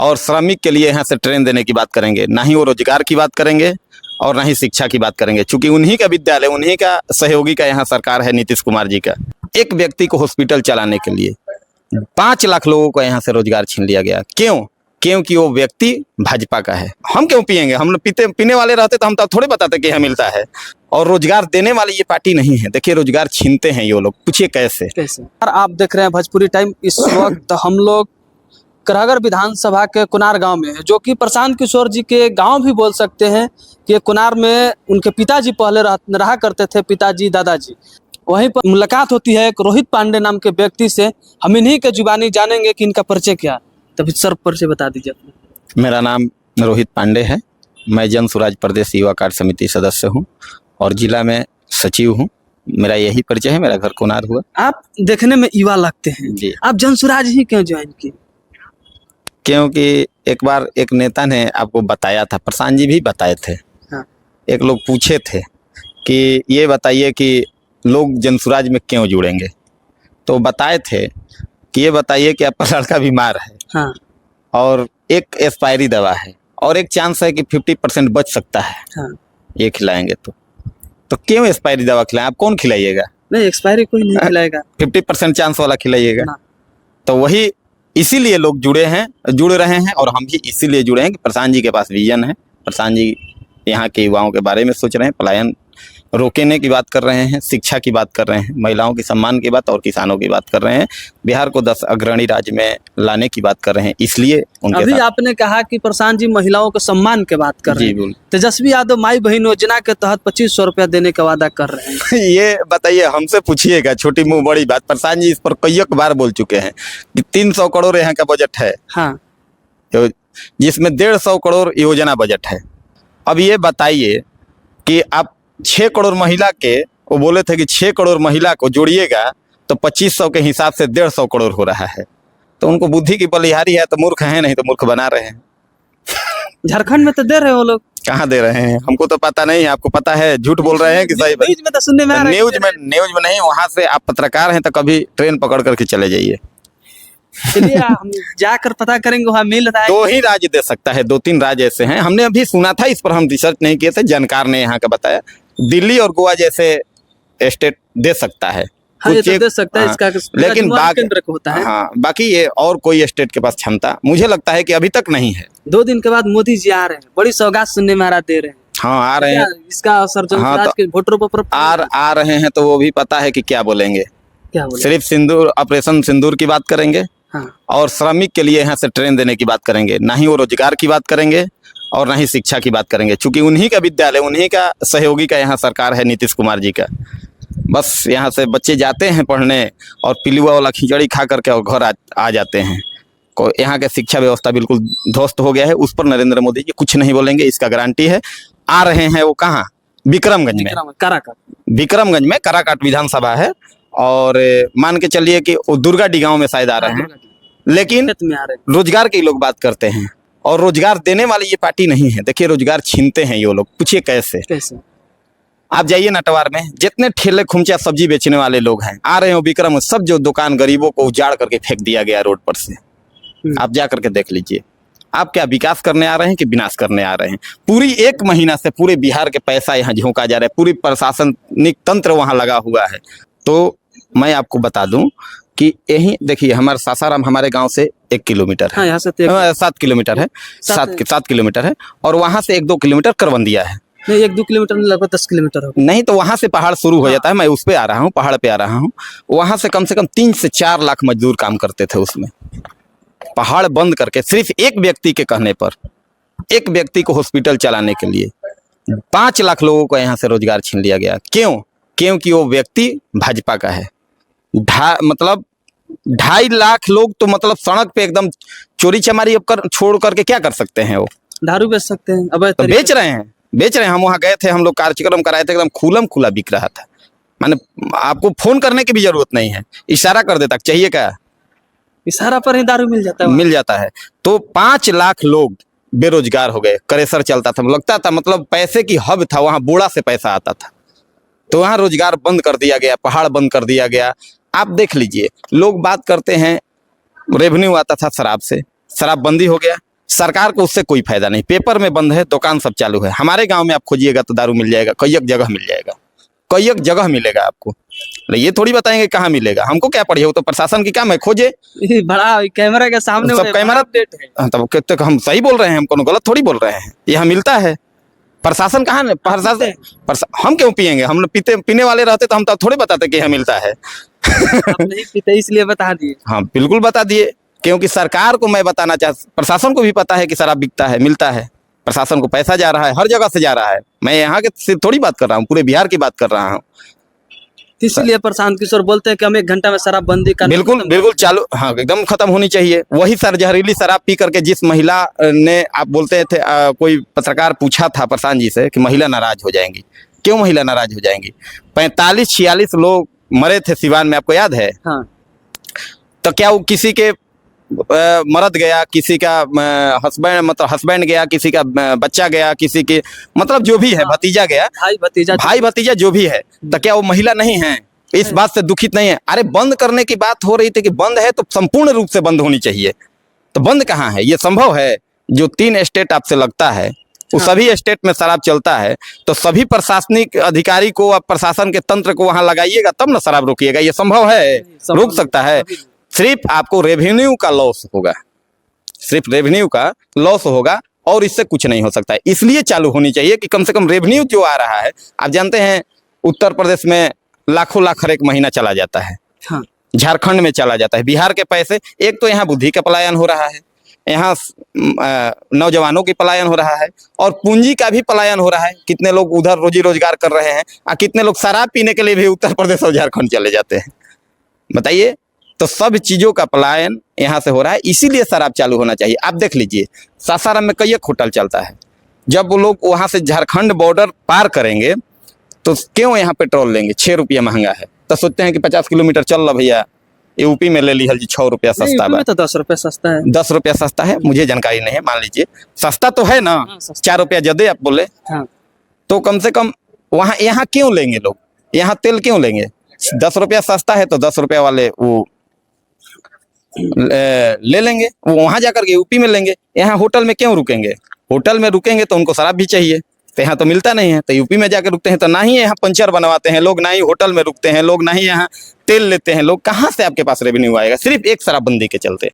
और श्रमिक के लिए यहाँ से ट्रेन देने की बात करेंगे, ना ही वो रोजगार की बात करेंगे और ना ही शिक्षा की बात करेंगे, क्योंकि उन्हीं का विद्यालय, उन्हीं का सहयोगी का यहाँ सरकार है, नीतीश कुमार जी का। एक व्यक्ति को हॉस्पिटल चलाने के लिए 5 लाख लोगों को यहाँ से रोजगार छीन लिया गया। क्यों? क्योंकि वो व्यक्ति भाजपा का है। हम क्यों पिएंगे? हम पीने वाले रहते तो हम तो थोड़े बताते कि यहाँ मिलता है। और रोजगार देने वाली ये पार्टी नहीं है। देखिए रोजगार छीनते हैं ये लोग, पूछिए कैसे। आप देख रहे हैं भोजपुरी टाइम। इस वक्त हम लोग करहगर विधानसभा के कुनार गांव में है, जो कि प्रशांत किशोर जी के गांव भी बोल सकते हैं कि कुनार में उनके पिताजी पहले रहा करते थे, पिताजी दादाजी। वहीं पर मुलाकात होती है एक रोहित पांडे नाम के व्यक्ति से। हम इन्हीं के जुबानी जानेंगे कि इनका परिचय क्या। तभी सर परिचय बता दीजिए। मेरा नाम रोहित पांडे है। मैं जन स्वराज प्रदेश युवा कार्य समिति सदस्य हूँ और जिला में सचिव हूँ। मेरा यही परिचय है। मेरा घर कुनार हुआ। आप देखने में युवा लगते हैं जी। आप जन स्वराज ही क्यों ज्वाइन किए? क्योंकि एक बार एक नेता ने आपको बताया था, प्रशांत जी भी बताए थे। हाँ। एक लोग पूछे थे कि ये बताइए कि लोग जन स्वराज में क्यों जुड़ेंगे, तो बताए थे कि ये बताइए कि आपका लड़का बीमार है। हाँ। और एक एक्सपायरी दवा है और एक चांस है कि 50% बच सकता है। हाँ। ये खिलाएंगे तो क्यों एक्सपायरी दवा खिलाएं? आप कौन खिलाइएगा? नहीं, एक्सपायरी कोई नहीं खिलाएगा। 50% चांस वाला खिलाइएगा। हाँ। तो वही इसीलिए लोग जुड़ रहे हैं और हम भी इसीलिए जुड़े हैं कि प्रशांत जी के पास विजन है। प्रशांत जी यहाँ के युवाओं के बारे में सोच रहे हैं, पलायन रोकने की बात कर रहे हैं, शिक्षा की बात कर रहे हैं, महिलाओं के सम्मान की बात और किसानों की बात कर रहे हैं, बिहार को 10 अग्रणी राज्य में लाने की बात कर रहे हैं। इसलिए उनके अभी आपने कहा कि प्रशांत जी महिलाओं के सम्मान के बात कर रहे हैं। जी, तेजस्वी यादव माई बहन योजना के तहत 2500 रुपया देने का वादा कर रहे हैं। ये बताइए, हमसे पूछिएगा, छोटी मुंह बड़ी बात। प्रशांत जी इस पर कई बार बोल चुके हैं कि 300 करोड़ यहाँ का बजट है। हाँ। जिसमें 150 करोड़ योजना बजट है। अब ये बताइए कि आप 6 करोड़ महिला के, वो बोले थे कि 6 करोड़ महिला को जोड़िएगा तो 2500 के हिसाब से 150 करोड़ हो रहा है। तो उनको बुद्धि की बलिहारी है तो मूर्ख है, नहीं तो मूर्ख बना रहे हैं। झारखंड में तो दे रहे हो लोग। कहाँ दे रहे हैं? हमको तो पता नहीं है। आपको पता है? झूठ बोल रहे हैं कि सही? न्यूज में तो सुनने में आ रहा है। न्यूज में नहीं। वहां से आप पत्रकार हैं तो कभी ट्रेन पकड़ करके चले जाइए। चलिए हम जाकर पता करेंगे, वहाँ मिल रहा है। 2 ही राज्य दे सकता है, 2-3 राज्य ऐसे हैं। हमने अभी सुना था, इस पर हम रिसर्च नहीं किए थे, जानकार ने यहाँ का बताया। दिल्ली और गोवा जैसे स्टेट दे सकता है। हाँ, ये तो दे सकता है। इसका लेकिन केंद्र को होता है। हाँ, बाकी ये और कोई स्टेट के पास क्षमता मुझे लगता है कि अभी तक नहीं है। 2 दिन के बाद मोदी जी आ रहे हैं, बड़ी सौगात सुनने में आ रहा, दे रहे हैं। हाँ, आ रहे हैं। इसका असर जनता के वोटरों पर आ रहे हैं तो वो भी पता है कि क्या बोलेंगे। क्या बोले? सिर्फ सिंदूर, ऑपरेशन सिंदूर की बात करेंगे। हाँ। और श्रमिक के लिए यहाँ से ट्रेन देने की बात करेंगे, ना ही वो रोजगार की बात करेंगे और ना ही शिक्षा की बात करेंगे, क्योंकि उन्हीं का विद्यालय, उन्हीं का सहयोगी का यहाँ सरकार है, नीतीश कुमार जी का। बस यहाँ से बच्चे जाते हैं पढ़ने और पिलुआ वाला खिचड़ी खा करके और घर आ जाते हैं। यहाँ का शिक्षा व्यवस्था बिल्कुल ध्वस्त हो गया है। उस पर नरेंद्र मोदी जी कुछ नहीं बोलेंगे, इसका गारंटी है। आ रहे हैं वो कहाँ? विक्रमगंज में, विक्रमगंज में काराकाट विधानसभा है। और मान के चलिए कि वो दुर्गाडी गांव में शायद आ रहे हैं। लेकिन रोजगार की लोग बात करते हैं और रोजगार देने वाली ये पार्टी नहीं है। देखिए रोजगार छीनते हैं ये लोग, पूछिए कैसे। आप जाइए नटवार में, जितने ठेले खुमचा सब्जी बेचने वाले लोग हैं आ रहे हो विक्रम, सब जो दुकान गरीबों को उजाड़ करके फेंक दिया गया रोड पर से। आप जा करके देख लीजिए। आप क्या विकास करने आ रहे हैं कि विनाश करने आ रहे हैं? पूरी 1 महीना से पूरे बिहार के पैसा यहाँ झोंका जा रहा है, पूरी प्रशासनिक तंत्र वहां लगा हुआ है। तो मैं आपको बता दूं कि यही देखिए, हमारा सासाराम हमारे गांव से 1 किलोमीटर है। हाँ, यहाँ से 7 किलोमीटर है। 7 किलोमीटर है। और वहां से 1-2 किलोमीटर करवंदिया है। नहीं, 1-2 किलोमीटर में लगभग 10 किलोमीटर हो। नहीं, तो वहां से पहाड़ शुरू हो जाता है। मैं उस पे आ रहा हूँ, पहाड़ पे आ रहा हूँ। वहां से कम 3 से 4 लाख मजदूर काम करते थे उसमें। पहाड़ बंद करके सिर्फ एक व्यक्ति के कहने पर, एक व्यक्ति को हॉस्पिटल चलाने के लिए 5 लाख लोगों को यहाँ से रोजगार छीन लिया गया। क्यों? क्योंकि वो व्यक्ति भाजपा का है। मतलब 2.5 लाख लोग तो मतलब सड़क पे एकदम चोरी चमारी छोड़ करके क्या कर सकते हैं? वो दारू बेच सकते हैं। अब तो बेच रहे हैं। हम वहाँ गए थे, हम लोग कार्यक्रम कराए थे, एकदम खुलम खुला बिक रहा था। माने आपको फोन करने की भी जरूरत नहीं है, इशारा कर देता, चाहिए क्या? इशारा पर ही दारू मिल जाता है। तो 5 लाख लोग बेरोजगार हो गए। क्रेशर चलता था, लगता था मतलब पैसे की हब था, वहां बोड़ा से पैसा आता था। तो वहां रोजगार बंद कर दिया गया, पहाड़ बंद कर दिया गया। आप देख लीजिए, लोग बात करते हैं रेवेन्यू आता था शराब से, शराब बंदी हो गया। सरकार को उससे कोई फायदा नहीं। पेपर में बंद है, दुकान सब चालू है। हमारे गांव में आप खोजिएगा तो दारू मिल जाएगा, कई एक जगह मिल जाएगा, कई एक जगह मिलेगा आपको। ये थोड़ी बताएंगे कहाँ मिलेगा, हमको क्या पड़ी है, वो तो प्रशासन की काम है खोजे। ये बड़ा कैमरा के सामने सब कैमरा अपडेट है। हाँ, तब कितने हम सही बोल रहे हैं, हम कोनो गलत थोड़ी बोल रहे हैं। यहाँ मिलता है, प्रशासन कहाँ है? हम क्यों पियेंगे? हम पीने वाले रहते तो हम तो थोड़े बताते कि यहाँ मिलता है। आप नहीं पीते इसलिए बता दिए। हाँ बिल्कुल बता दिए, क्योंकि सरकार को मैं बताना प्रशासन को भी पता है कि शराब बिकता है, मिलता है। प्रशासन को पैसा जा रहा है, हर जगह से जा रहा है। मैं यहाँ के सिर्फ थोड़ी बात कर रहा हूँ, पूरे बिहार की बात कर रहा हूँ। इसीलिए प्रशांत किशोर बोलते हैं कि हम 1 घंटा में शराबबंदी का बिल्कुल बिल्कुल चालू, हाँ एकदम खत्म होनी चाहिए। वही सर जहरीली शराब पी करके जिस महिला ने, आप बोलते थे कोई पत्रकार पूछा था प्रशांत जी से कि महिला नाराज हो जाएंगी, क्यों महिला नाराज हो जाएंगी? 45-46 लोग मरे थे सिवान में, आपको याद है? हाँ। तो क्या वो किसी के मर्द गया, किसी का हस्बैंड गया, किसी का बच्चा गया, किसी के मतलब जो भी है भतीजा गया, भाई भतीजा जो भी है, तो क्या वो महिला नहीं है? इस बात से दुखित नहीं है? अरे बंद करने की बात हो रही थी कि बंद है तो संपूर्ण रूप से बंद होनी चाहिए, तो बंद कहाँ है? ये संभव है? जो 3 स्टेट आपसे लगता है वो सभी स्टेट में शराब चलता है, तो सभी प्रशासनिक अधिकारी को, आप प्रशासन के तंत्र को वहां लगाइएगा तब ना शराब रोकिएगा। ये संभव है? रोक सकता है? सिर्फ आपको रेवेन्यू का लॉस होगा, सिर्फ रेवेन्यू का लॉस होगा और इससे कुछ नहीं हो सकता है। इसलिए चालू होनी चाहिए कि कम से कम रेवेन्यू जो आ रहा है, आप जानते हैं उत्तर प्रदेश में लाखों लाख हर एक महीना चला जाता है। हाँ। झारखंड में चला जाता है, बिहार के पैसे। एक तो यहाँ बुद्धि का पलायन हो रहा है, यहाँ नौजवानों की पलायन हो रहा है और पूंजी का भी पलायन हो रहा है। कितने लोग उधर रोजी रोजगार कर रहे हैं और कितने लोग शराब पीने के लिए भी उत्तर प्रदेश और झारखंड चले जाते हैं, बताइए। तो सब चीजों का पलायन यहाँ से हो रहा है, इसीलिए शराब चालू होना चाहिए। आप देख लीजिए सासाराम में कई एक होटल चलता है, जब वो लोग वहां से झारखंड बॉर्डर पार करेंगे तो क्यों यहाँ पेट्रोल लेंगे? 6 रुपया महंगा है, तो सोचते हैं कि 50 किलोमीटर चल लो भैया, यूपी में ले लीजिए 6 रुपया सस्ता है, तो 10 रुपया सस्ता है। 10 रुपया सस्ता है, मुझे जानकारी नहीं है, मान लीजिए सस्ता तो है ना। हाँ, 4 रुपया जदे आप बोले। हाँ। तो कम से कम वहाँ यहाँ क्यों लेंगे लोग? यहाँ तेल क्यों लेंगे? 10 रुपया सस्ता है तो 10 रुपया वाले वो ले लेंगे, वो वहां जाकर के यूपी में लेंगे। यहाँ होटल में क्यों रुकेंगे? होटल में रुकेंगे तो उनको शराब भी चाहिए, तो यहाँ तो मिलता नहीं है, तो यूपी में जाकर रुकते हैं। तो ना ही यहाँ पंचर बनवाते हैं लोग, ना ही होटल में रुकते हैं लोग, ना ही यहाँ तेल लेते हैं लोग। कहाँ से आपके पास रेवेन्यू आएगा? सिर्फ एक शराबबंदी के चलते।